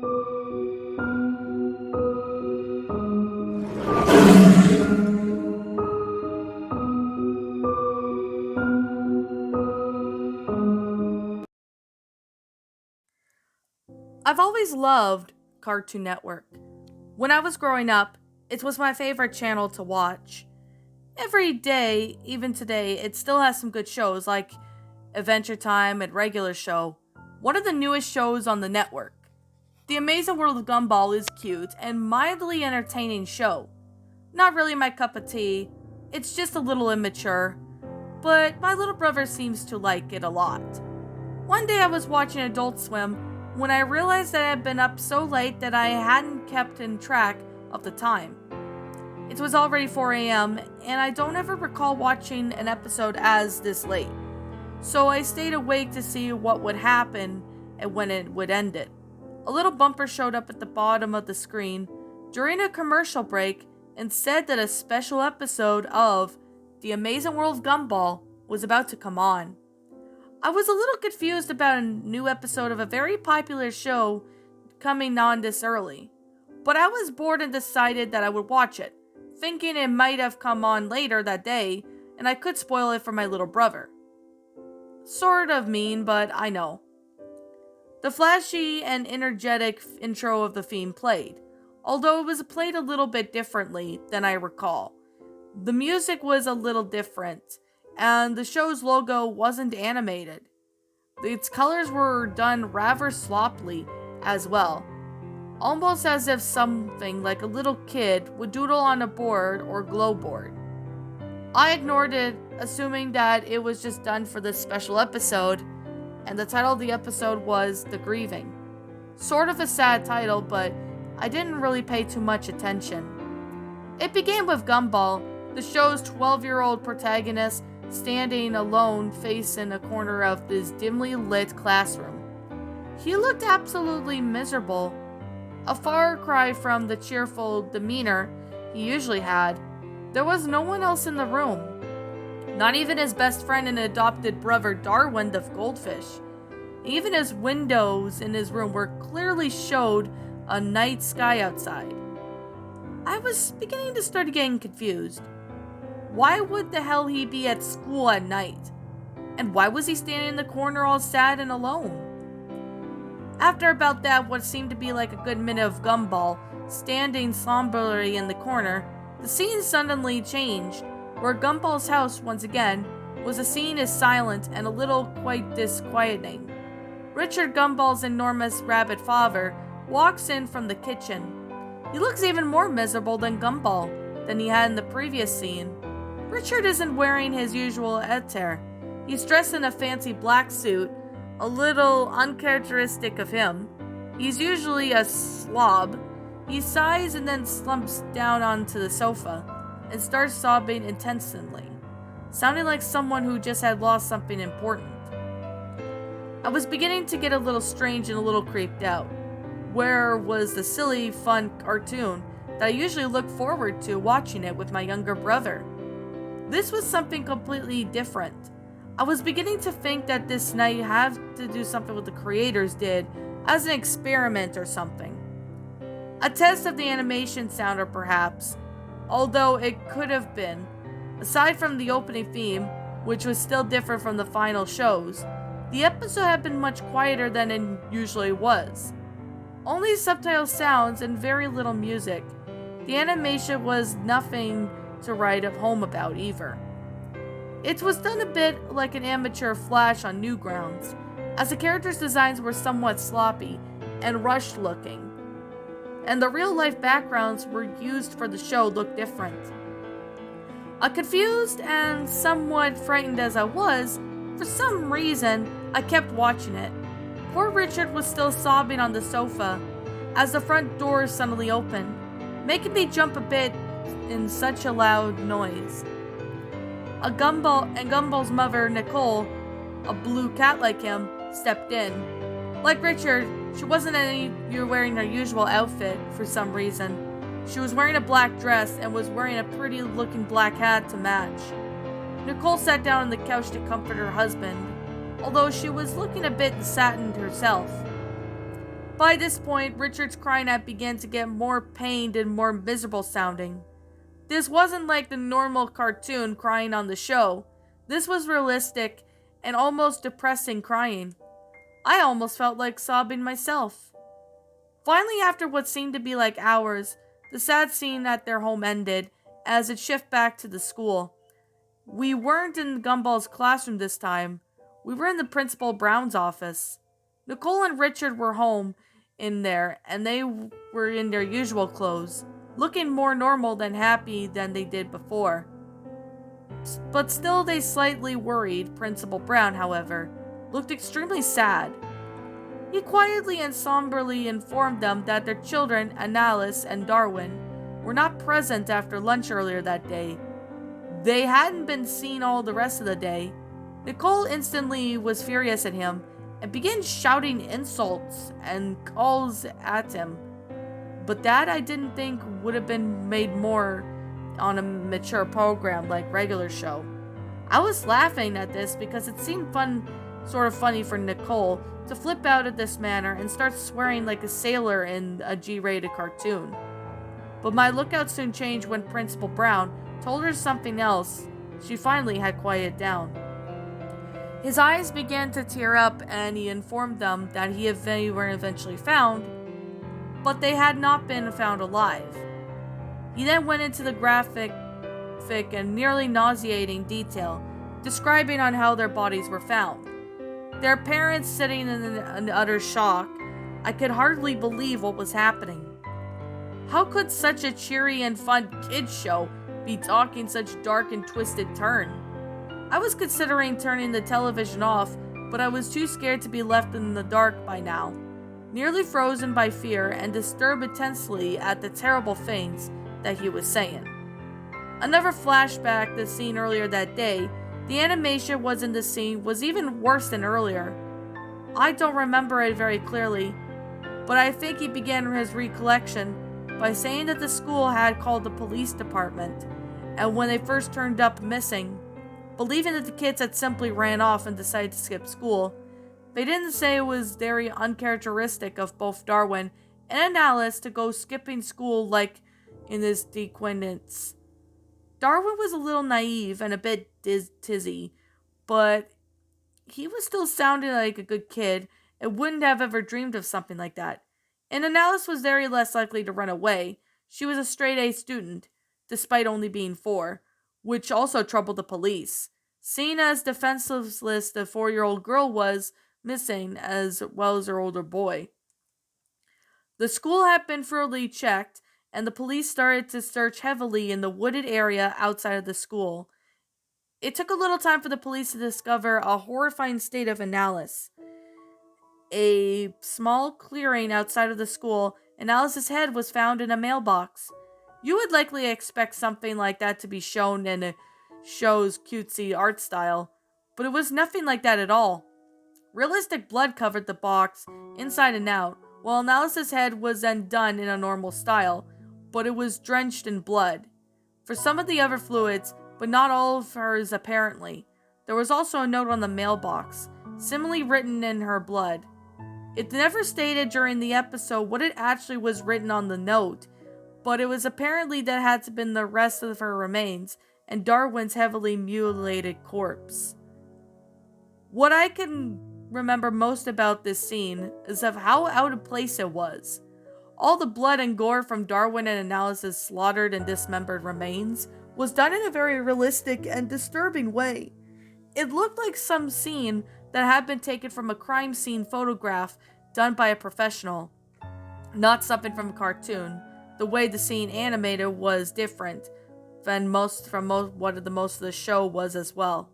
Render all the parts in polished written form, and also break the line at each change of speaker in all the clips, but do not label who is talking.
I've always loved Cartoon Network. When I was growing up, it was my favorite channel to watch. Every day, even today, it still has some good shows like Adventure Time and Regular Show, one of the newest shows on the network. The Amazing World of Gumball is cute and mildly entertaining show. Not really my cup of tea, it's just a little immature, but my little brother seems to like it a lot. One day I was watching Adult Swim when I realized that I had been up so late that I hadn't kept in track of the time. It was already 4 a.m., and I don't ever recall watching an episode as this late. So I stayed awake to see what would happen and when it would end it. A little bumper showed up at the bottom of the screen during a commercial break and said that a special episode of The Amazing World of Gumball was about to come on. I was a little confused about a new episode of a very popular show coming on this early, but I was bored and decided that I would watch it, thinking it might have come on later that day and I could spoil it for my little brother. Sort of mean, but I know. The flashy and energetic intro of the theme played, although it was played a little bit differently than I recall. The music was a little different, and the show's logo wasn't animated. Its colors were done rather sloppily as well, almost as if something like a little kid would doodle on a board or glow board. I ignored it, assuming that it was just done for this special episode, and the title of the episode was The Grieving. Sort of a sad title, but I didn't really pay too much attention. It began with Gumball, the show's 12-year-old protagonist, standing alone facing a corner of this dimly lit classroom. He looked absolutely miserable, a far cry from the cheerful demeanor he usually had. There was no one else in the room, not even his best friend and adopted brother Darwin the goldfish. Even his windows in his room were clearly showed a night sky outside. I was beginning to start getting confused. Why would the hell he be at school at night? And why was he standing in the corner all sad and alone? After about that, what seemed to be like a good minute of Gumball standing somberly in the corner, the scene suddenly changed, where Gumball's house once again was a scene as silent and a little quite disquieting. Richard Gumball's enormous rabbit father walks in from the kitchen. He looks even more miserable than Gumball than he had in the previous scene. Richard isn't wearing his usual attire. He's dressed in a fancy black suit, a little uncharacteristic of him. He's usually a slob. He sighs and then slumps down onto the sofa and starts sobbing intensely, sounding like someone who just had lost something important. I was beginning to get a little strange and a little creeped out. Where was the silly, fun cartoon that I usually look forward to watching it with my younger brother? This was something completely different. I was beginning to think that this night had to do something with the creators did as an experiment or something. A test of the animation sounder perhaps, although it could have been. Aside from the opening theme, which was still different from the final shows, the episode had been much quieter than it usually was. Only subtitle sounds and very little music. The animation was nothing to write home about either. It was done a bit like an amateur Flash on Newgrounds, as the characters' designs were somewhat sloppy and rushed looking, and the real-life backgrounds were used for the show looked different. Confused and somewhat frightened as I was, for some reason, I kept watching it. Poor Richard was still sobbing on the sofa as the front door suddenly opened, making me jump a bit in such a loud noise. Gumball's mother, Nicole, a blue cat like him, stepped in. Like Richard, she wasn't wearing her usual outfit for some reason. She was wearing a black dress and was wearing a pretty looking black hat to match. Nicole sat down on the couch to comfort her husband, although she was looking a bit saddened herself. By this point, Richard's crying out began to get more pained and more miserable sounding. This wasn't like the normal cartoon crying on the show. This was realistic and almost depressing crying. I almost felt like sobbing myself. Finally, after what seemed to be like hours, the sad scene at their home ended as it shifted back to the school. We weren't in Gumball's classroom this time. We were in the Principal Brown's office. Nicole and Richard were home in there, and they were in their usual clothes, looking more normal than happy than they did before. But still they slightly worried. Principal Brown, however, looked extremely sad. He quietly and somberly informed them that their children, Annalise and Darwin, were not present after lunch earlier that day. They hadn't been seen all the rest of the day. Nicole instantly was furious at him and began shouting insults and calls at him. But that I didn't think would have been made more on a mature program like regular show. I was laughing at this because it seemed sort of funny for Nicole to flip out at this manner and start swearing like a sailor in a G-rated cartoon. But my lookout soon changed when Principal Brown told her something else. She finally had quieted down. His eyes began to tear up and he informed them that they were eventually found, but they had not been found alive. He then went into the graphic and nearly nauseating detail, describing on how their bodies were found. Their parents sitting in utter shock. I could hardly believe what was happening. How could such a cheery and fun kids show be talking such dark and twisted turn? I was considering turning the television off, but I was too scared to be left in the dark by now, nearly frozen by fear and disturbed intensely at the terrible things that he was saying. Another flashback, the scene earlier that day. The animation in the scene was even worse than earlier. I don't remember it very clearly, but I think he began his recollection by saying that the school had called the police department, and when they first turned up missing, believing that the kids had simply ran off and decided to skip school. They didn't say it was very uncharacteristic of both Darwin and Alice to go skipping school like in this dequindence. Darwin was a little naive and a bit tizzy, but he was still sounding like a good kid and wouldn't have ever dreamed of something like that. And Annalise was very less likely to run away. She was a straight-A student, despite only being 4, which also troubled the police. Seeing as defenseless the 4-year-old girl was missing as well as her older boy. The school had been thoroughly checked, and the police started to search heavily in the wooded area outside of the school. It took a little time for the police to discover a horrifying state of Annalise. A small clearing outside of the school, Annalise's head was found in a mailbox. You would likely expect something like that to be shown in a show's cutesy art style, but it was nothing like that at all. Realistic blood covered the box inside and out, while Annalise's head was then done in a normal style, but it was drenched in blood. For some of the other fluids, but not all of hers apparently. There was also a note on the mailbox, similarly written in her blood. It never stated during the episode what it actually was written on the note, but it was apparently that had to have been the rest of her remains and Darwin's heavily mutilated corpse. What I can remember most about this scene is of how out of place it was. All the blood and gore from Darwin and Annalise's slaughtered and dismembered remains was done in a very realistic and disturbing way. It looked like some scene that had been taken from a crime scene photograph done by a professional, not something from a cartoon. The way the scene animated was different than most of the show was as well.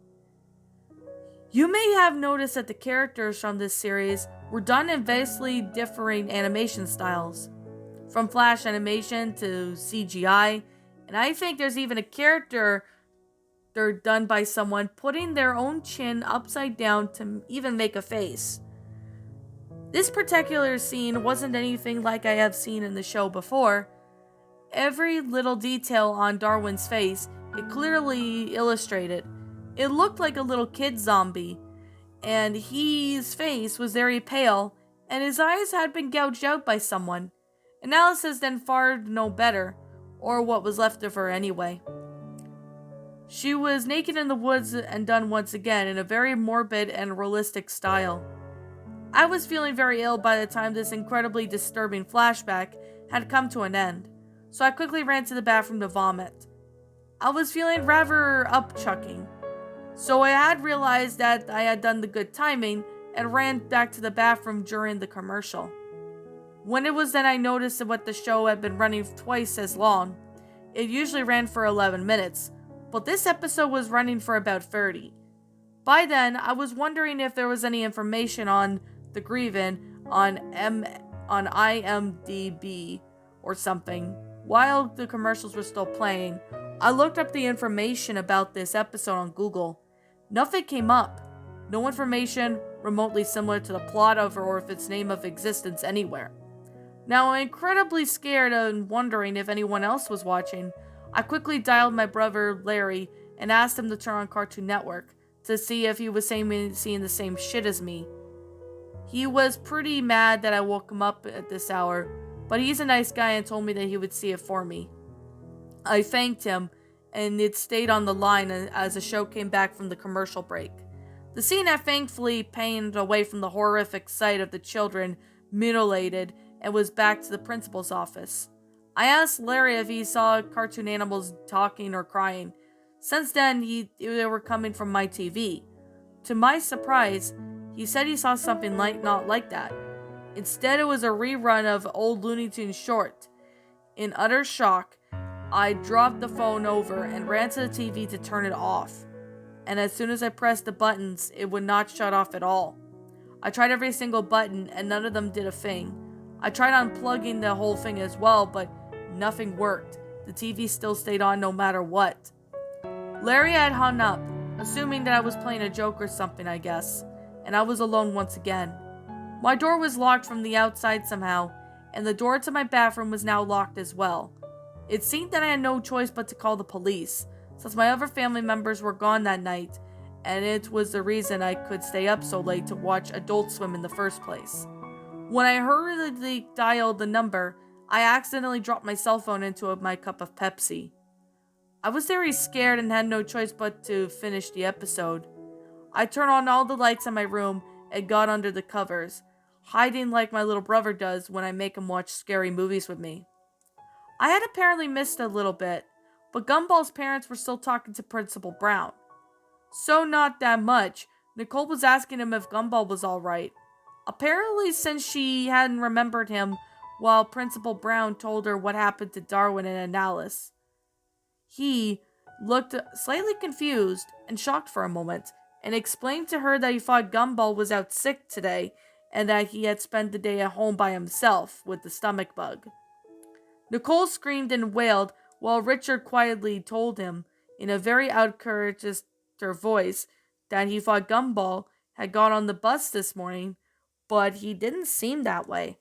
You may have noticed that the characters from this series were done in vastly differing animation styles, from flash animation to CGI, and I think there's even a character they're done by someone putting their own chin upside down to even make a face. This particular scene wasn't anything like I have seen in the show before. Every little detail on Darwin's face, it clearly illustrated. It looked like a little kid zombie, and his face was very pale and his eyes had been gouged out by someone. Analysis then fared no better, or what was left of her anyway. She was naked in the woods and done once again in a very morbid and realistic style. I was feeling very ill by the time this incredibly disturbing flashback had come to an end, so I quickly ran to the bathroom to vomit. I was feeling rather upchucking, so I had realized that I had done the good timing and ran back to the bathroom during the commercial. When it was then I noticed that the show had been running twice as long. It usually ran for 11 minutes, but this episode was running for about 30. By then, I was wondering if there was any information on the Grieving on IMDb or something. While the commercials were still playing, I looked up the information about this episode on Google. Nothing came up. No information remotely similar to the plot of or if its name of existence anywhere. Now, incredibly scared and wondering if anyone else was watching, I quickly dialed my brother Larry and asked him to turn on Cartoon Network to see if he was seeing the same shit as me. He was pretty mad that I woke him up at this hour, but he's a nice guy and told me that he would see it for me. I thanked him, and it stayed on the line as the show came back from the commercial break. The scene had thankfully panned away from the horrific sight of the children mutilated and was back to the principal's office. I asked Larry if he saw cartoon animals talking or crying. Since then, they were coming from my TV. To my surprise, he said he saw something not like that. Instead, it was a rerun of old Looney Tunes short. In utter shock, I dropped the phone over and ran to the TV to turn it off. And as soon as I pressed the buttons, it would not shut off at all. I tried every single button and none of them did a thing. I tried unplugging the whole thing as well, but nothing worked. The TV still stayed on no matter what. Larry had hung up, assuming that I was playing a joke or something, I guess, and I was alone once again. My door was locked from the outside somehow, and the door to my bathroom was now locked as well. It seemed that I had no choice but to call the police, since my other family members were gone that night, and it was the reason I could stay up so late to watch Adult Swim in the first place. When I hurriedly dialed the number, I accidentally dropped my cell phone into my cup of Pepsi. I was very scared and had no choice but to finish the episode. I turned on all the lights in my room and got under the covers, hiding like my little brother does when I make him watch scary movies with me. I had apparently missed a little bit, but Gumball's parents were still talking to Principal Brown. So not that much, Nicole was asking him if Gumball was alright. Apparently since she hadn't remembered him while Principal Brown told her what happened to Darwin and Annalise. He looked slightly confused and shocked for a moment, and explained to her that he thought Gumball was out sick today, and that he had spent the day at home by himself with the stomach bug. Nicole screamed and wailed while Richard quietly told him, in a very outrageous voice, that he thought Gumball had got on the bus this morning, but he didn't seem that way.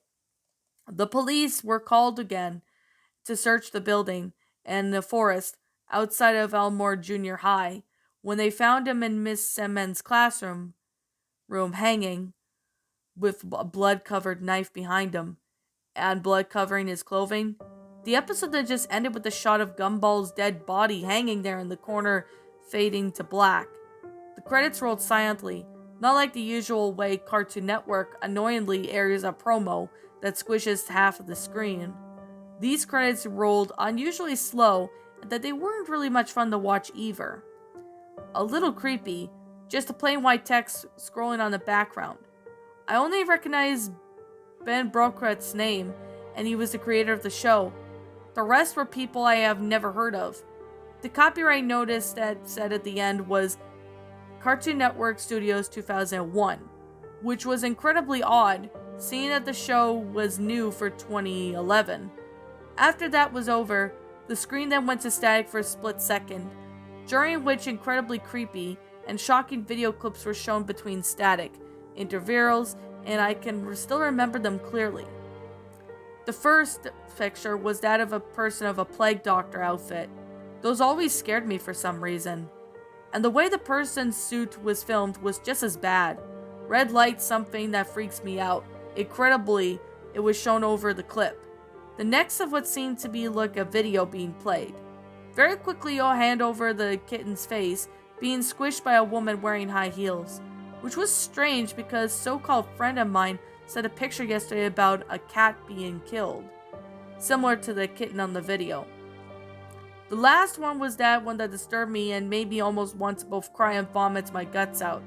The police were called again to search the building and the forest outside of Elmore Junior High when they found him in Miss Semen's classroom hanging with a blood-covered knife behind him and blood covering his clothing. The episode that just ended with a shot of Gumball's dead body hanging there in the corner, fading to black. The credits rolled silently, not like the usual way Cartoon Network annoyingly airs a promo that squishes half of the screen. These credits rolled unusually slow, and that they weren't really much fun to watch either. A little creepy, just a plain white text scrolling on the background. I only recognized Ben Brocret's name, and he was the creator of the show. The rest were people I have never heard of. The copyright notice that said at the end was Cartoon Network Studios 2001, which was incredibly odd, seeing that the show was new for 2011. After that was over, the screen then went to static for a split second, during which incredibly creepy and shocking video clips were shown between static intervals, and I can still remember them clearly. The first picture was that of a person of a plague doctor outfit. Those always scared me for some reason. And the way the person's suit was filmed was just as bad. Red light, something that freaks me out. Incredibly, it was shown over the clip. The next of what seemed to be like a video being played. Very quickly, you'll hand over the kitten's face being squished by a woman wearing high heels, which was strange because so-called friend of mine sent a picture yesterday about a cat being killed, similar to the kitten on the video. The last one was that one that disturbed me and made me almost want to both cry and vomit my guts out.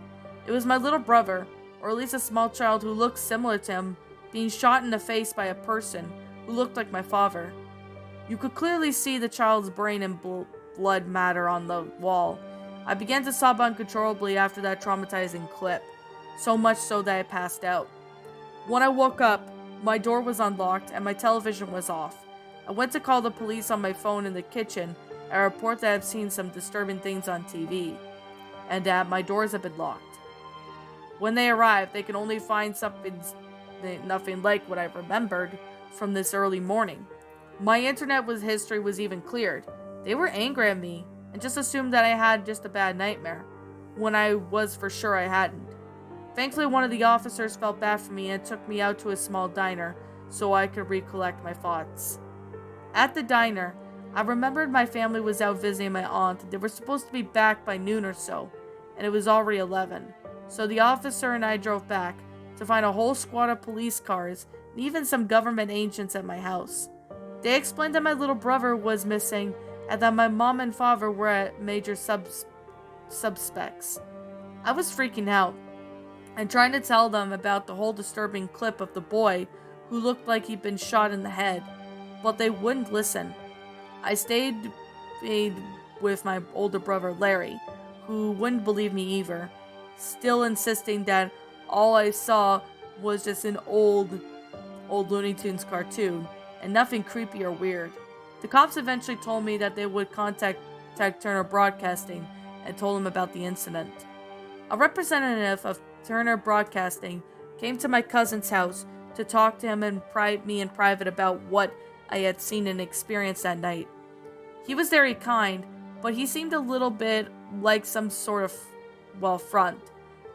It was my little brother, or at least a small child who looked similar to him, being shot in the face by a person who looked like my father. You could clearly see the child's brain and blood matter on the wall. I began to sob uncontrollably after that traumatizing clip, so much so that I passed out. When I woke up, my door was unlocked and my television was off. I went to call the police on my phone in the kitchen and report that I've seen some disturbing things on TV, and that my doors have been locked. When they arrived, they could only find nothing like what I remembered from this early morning. My internet history was even cleared. They were angry at me and just assumed that I had just a bad nightmare, when I was for sure I hadn't. Thankfully, one of the officers felt bad for me and took me out to a small diner so I could recollect my thoughts. At the diner, I remembered my family was out visiting my aunt and they were supposed to be back by noon or so, and it was already 11. So the officer and I drove back to find a whole squad of police cars and even some government agents at my house. They explained that my little brother was missing and that my mom and father were major suspects. I was freaking out and trying to tell them about the whole disturbing clip of the boy who looked like he'd been shot in the head, but they wouldn't listen. I stayed with my older brother Larry, who wouldn't believe me either, still insisting that all I saw was just an old Looney Tunes cartoon and nothing creepy or weird. The cops eventually told me that they would contact Turner Broadcasting and told them about the incident. A representative of Turner Broadcasting came to my cousin's house to talk to him and me in private about what I had seen and experienced that night. He was very kind, but he seemed a little bit like some sort of, front.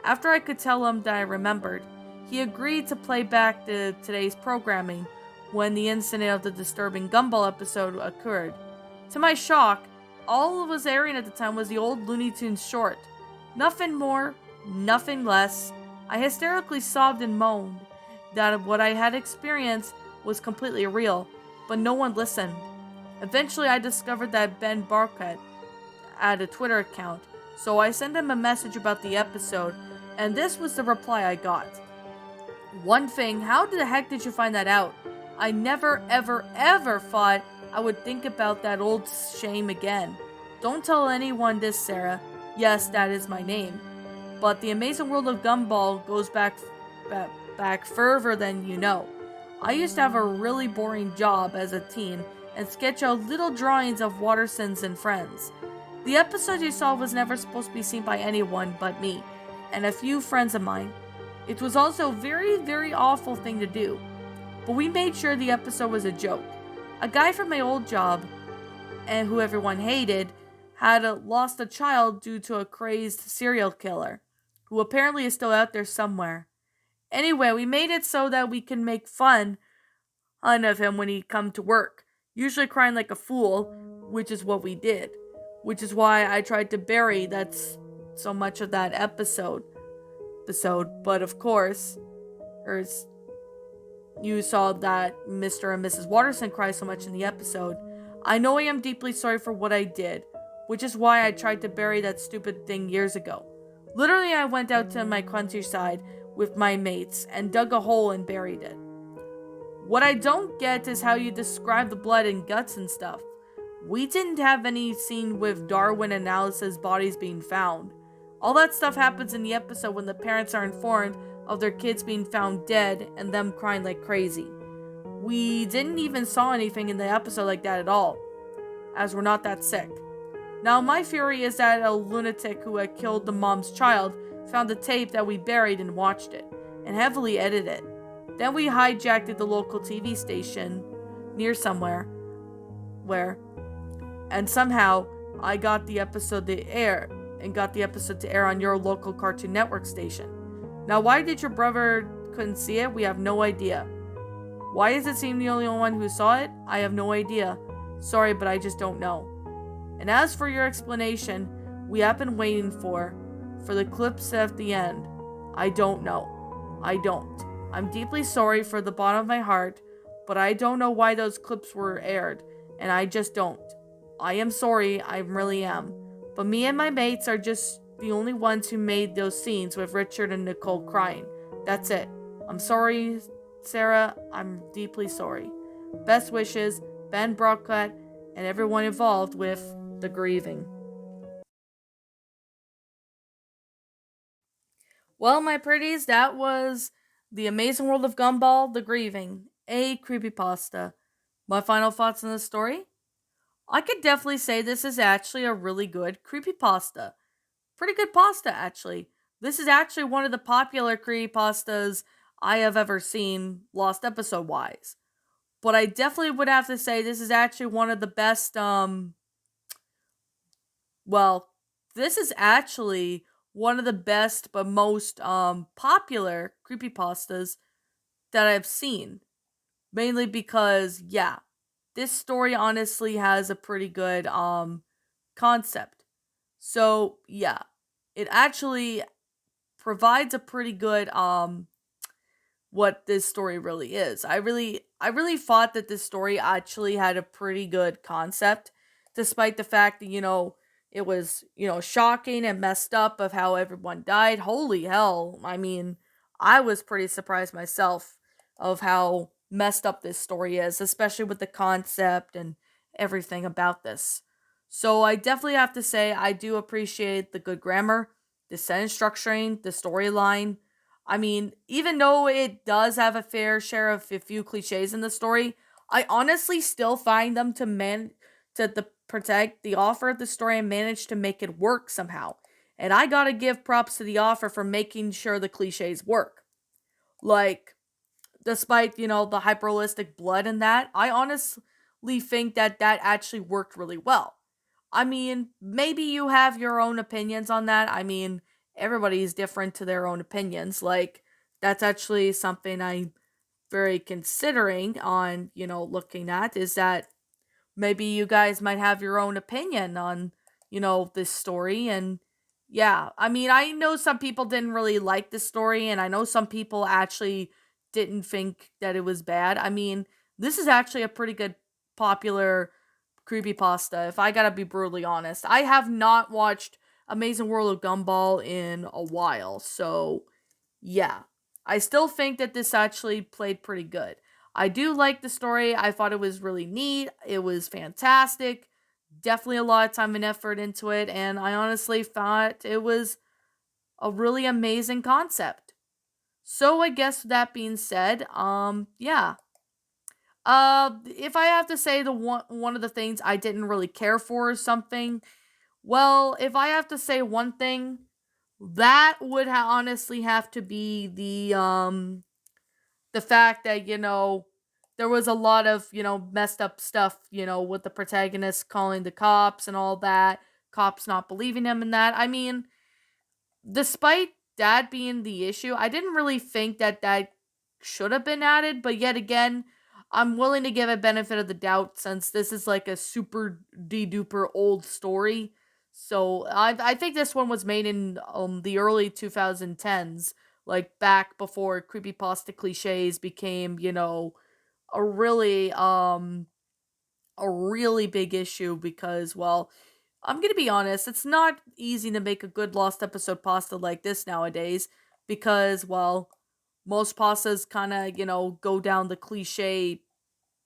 After I could tell him that I remembered, he agreed to play back today's programming when the incident of the disturbing Gumball episode occurred. To my shock, all that was airing at the time was the old Looney Tunes short. Nothing more, nothing less. I hysterically sobbed and moaned that what I had experienced was completely real, but no one listened. Eventually, I discovered that Ben Barkat had a Twitter account, so I sent him a message about the episode, and this was the reply I got. One thing, how the heck did you find that out? I never, ever, ever thought I would think about that old shame again. Don't tell anyone this, Sarah. Yes, that is my name. But the amazing world of Gumball goes back further than you know. I used to have a really boring job as a teen and sketch out little drawings of Watersons and friends. The episode you saw was never supposed to be seen by anyone but me and a few friends of mine. It was also a very, very awful thing to do, but we made sure the episode was a joke. A guy from my old job, and who everyone hated, had lost a child due to a crazed serial killer, who apparently is still out there somewhere. Anyway, we made it so that we can make fun of him when he come to work, usually crying like a fool, which is what we did. Which is why I tried to bury so much of that episode. But of course, you saw that Mr. and Mrs. Watterson cry so much in the episode. I know I am deeply sorry for what I did, which is why I tried to bury that stupid thing years ago. Literally, I went out to my countryside with my mates and dug a hole and buried it. What I don't get is how you describe the blood and guts and stuff. We didn't have any scene with Darwin and Alice's bodies being found. All that stuff happens in the episode when the parents are informed of their kids being found dead and them crying like crazy. We didn't even saw anything in the episode like that at all, as we're not that sick. Now, my theory is that a lunatic who had killed the mom's child found the tape that we buried and watched it, and heavily edited it. Then we hijacked the local TV station near somewhere, and somehow I got the episode to air, on your local Cartoon Network station. Now, why did your brother couldn't see it, we have no idea. Why does it seem the only one who saw it? I have no idea. Sorry, but I just don't know. And as for your explanation, we have been waiting for the clips at the end. I don't know. I don't. I'm deeply sorry for the bottom of my heart, but I don't know why those clips were aired, and I just don't. I am sorry, I really am. But me and my mates are just the only ones who made those scenes with Richard and Nicole crying. That's it. I'm sorry, Sarah. I'm deeply sorry. Best wishes, Ben Brockett, and everyone involved with the Grieving. Well, my pretties, that was The Amazing World of Gumball, The Grieving, a creepypasta. My final thoughts on the story? I could definitely say this is actually a really good creepypasta. Pretty good pasta, actually. This is actually one of the popular creepypastas I have ever seen, lost episode wise. But I definitely would have to say this is actually one of the best, well, this is actually one of the best but most popular creepypastas that I've seen. Mainly because, yeah, this story honestly has a pretty good concept. So, yeah, it actually provides a pretty good what this story really is. I really thought that this story actually had a pretty good concept, despite the fact that, it was, shocking and messed up of how everyone died. Holy hell. I mean, I was pretty surprised myself of how messed up this story is, especially with the concept and everything about this. So I definitely have to say I do appreciate the good grammar, the sentence structuring, the storyline. I mean, even though it does have a fair share of a few cliches in the story, I honestly still find them to protect the author of the story and manage to make it work somehow. And I gotta give props to the author for making sure the cliches work. Like, despite, the hyperrealistic blood in that, I honestly think that that actually worked really well. I mean, maybe you have your own opinions on that. I mean, everybody's different to their own opinions. Like, that's actually something I'm very considering on, looking at is that maybe you guys might have your own opinion on, this story. And yeah, I mean, I know some people didn't really like the story, and I know some people actually didn't think that it was bad. I mean, this is actually a pretty good popular creepypasta, if I gotta be brutally honest. I have not watched Amazing World of Gumball in a while, so yeah. I still think that this actually played pretty good. I do like the story. I thought it was really neat. It was fantastic. Definitely a lot of time and effort into it, and I honestly thought it was a really amazing concept. So I guess with that being said, yeah. If I have to say the one of the things I didn't really care for or something, well, if I have to say one thing, that would honestly have to be the fact that, there was a lot of, messed up stuff, with the protagonist calling the cops and all that, cops not believing him in that. I mean, despite that being the issue, I didn't really think that that should have been added, but yet again, I'm willing to give a benefit of the doubt since this is like a super duper old story. So I think this one was made in the early 2010s, like back before creepypasta cliches became, a really um a really big issue because, well, I'm gonna be honest, it's not easy to make a good lost episode pasta like this nowadays because, well, most pastas kind of, go down the cliche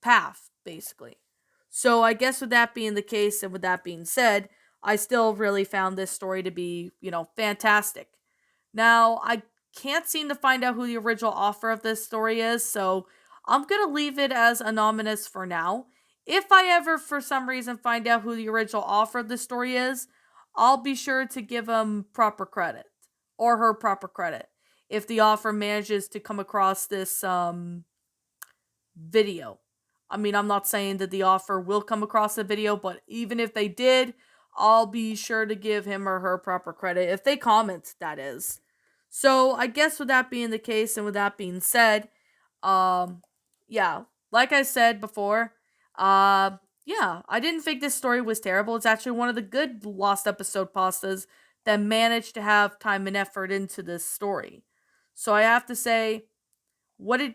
path, basically. So I guess with that being the case and with that being said, I still really found this story to be, fantastic. Now, I can't seem to find out who the original author of this story is, so I'm going to leave it as anonymous for now. If I ever, for some reason, find out who the original author of this story is, I'll be sure to give him proper credit or her proper credit if the author manages to come across this video. I mean, I'm not saying that the author will come across the video, but even if they did, I'll be sure to give him or her proper credit if they comment, that is. So I guess with that being the case and with that being said, um, yeah, like I said before, uh, yeah, I didn't think this story was terrible. It's actually one of the good lost episode pastas that managed to have time and effort into this story. So I have to say, what did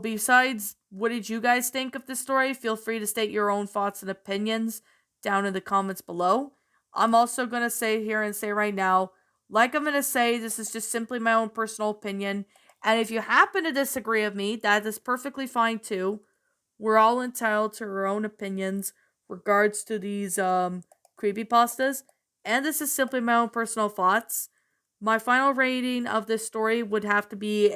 besides what did you guys think of this story? Feel free to state your own thoughts and opinions down in the comments below. I'm also gonna say here and say right now, like I'm gonna say, this is just simply my own personal opinion. And if you happen to disagree with me, that is perfectly fine too. We're all entitled to our own opinions regards to these creepypastas. And this is simply my own personal thoughts. My final rating of this story would have to be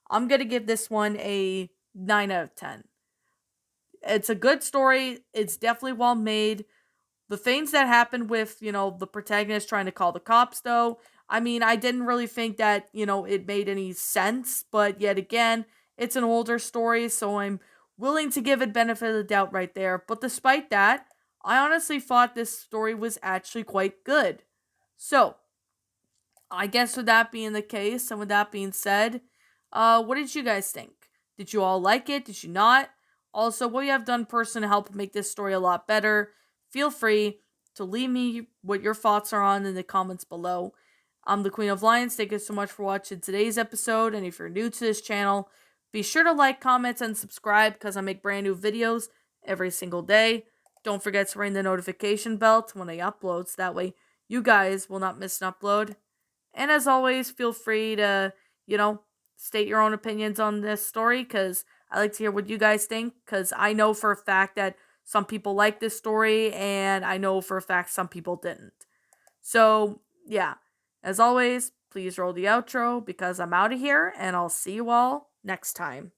I'm going to give this one a 9 out of 10. It's a good story. It's definitely well made. The things that happened with, the protagonist trying to call the cops, though, I mean, I didn't really think that, it made any sense. But yet again, it's an older story, so I'm willing to give it benefit of the doubt right there. But despite that, I honestly thought this story was actually quite good. So, I guess with that being the case, and with that being said, what did you guys think? Did you all like it? Did you not? Also, what you have done personally to help make this story a lot better? Feel free to leave me what your thoughts are on in the comments below. I'm the Queen of Lions. Thank you so much for watching today's episode. And if you're new to this channel, be sure to like, comment, and subscribe because I make brand new videos every single day. Don't forget to ring the notification bell when I upload, so that way you guys will not miss an upload. And as always, feel free to, you know, state your own opinions on this story because I like to hear what you guys think because I know for a fact that some people like this story and I know for a fact some people didn't. So, yeah, as always, please roll the outro because I'm out of here and I'll see you all next time.